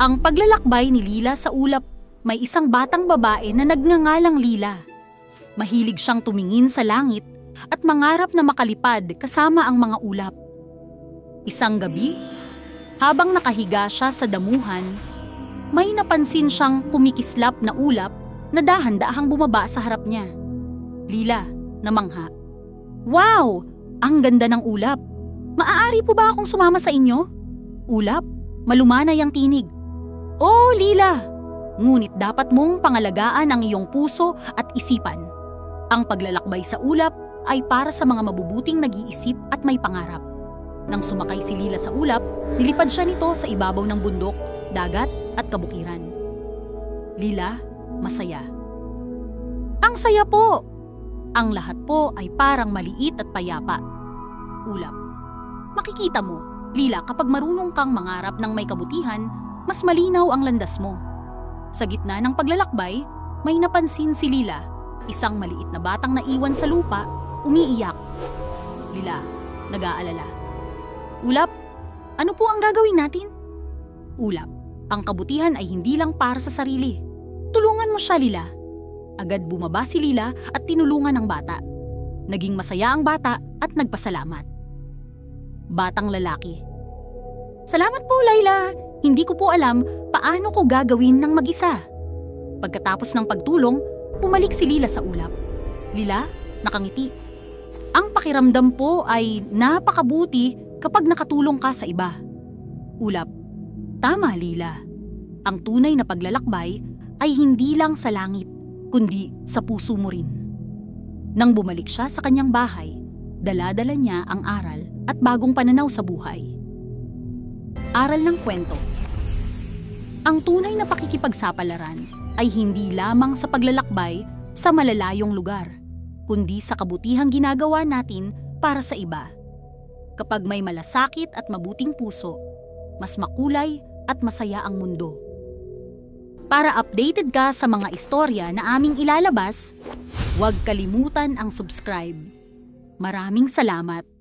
Ang paglalakbay ni Lila sa ulap, may isang batang babae na nagngangalang Lila. Mahilig siyang tumingin sa langit at mangarap na makalipad kasama ang mga ulap. Isang gabi, habang nakahiga siya sa damuhan, may napansin siyang kumikislap na ulap na dahan-dahang bumaba sa harap niya. Lila, namangha. Wow! Ang ganda ng ulap! Maaari po ba akong sumama sa inyo? Ulap, malumanay ang tinig. Oh, Lila! Ngunit dapat mong pangalagaan ang iyong puso at isipan. Ang paglalakbay sa ulap ay para sa mga mabubuting nag-iisip at may pangarap. Nang sumakay si Lila sa ulap, nilipad siya nito sa ibabaw ng bundok, dagat at kabukiran. Lila, masaya. Ang saya po! Ang lahat po ay parang maliit at payapa. Ulap. Makikita mo, Lila, kapag marunong kang mangarap ng may kabutihan, mas malinaw ang landas mo. Sa gitna ng paglalakbay, may napansin si Lila, isang maliit na batang naiwan sa lupa, umiiyak. Lila, nag-aalala. Ulap, ano po ang gagawin natin? Ulap, ang kabutihan ay hindi lang para sa sarili. Tulungan mo siya, Lila. Agad bumaba si Lila at tinulungan ang bata. Naging masaya ang bata at nagpasalamat. Batang lalaki. Salamat po, Layla. Hindi ko po alam paano ko gagawin ng mag-isa. Pagkatapos ng pagtulong, bumalik si Lila sa ulap. Lila, nakangiti. Ang pakiramdam po ay napakabuti kapag nakatulong ka sa iba. Ulap. Tama, Lila. Ang tunay na paglalakbay ay hindi lang sa langit, kundi sa puso mo rin. Nang bumalik siya sa kanyang bahay, dala-dala niya ang aral at bagong pananaw sa buhay. Aral ng kwento. Ang tunay na pakikipagsapalaran ay hindi lamang sa paglalakbay sa malalayong lugar, kundi sa kabutihang ginagawa natin para sa iba. Kapag may malasakit at mabuting puso, mas makulay at masaya ang mundo. Para updated ka sa mga istorya na aming ilalabas, huwag kalimutan ang subscribe. Maraming salamat!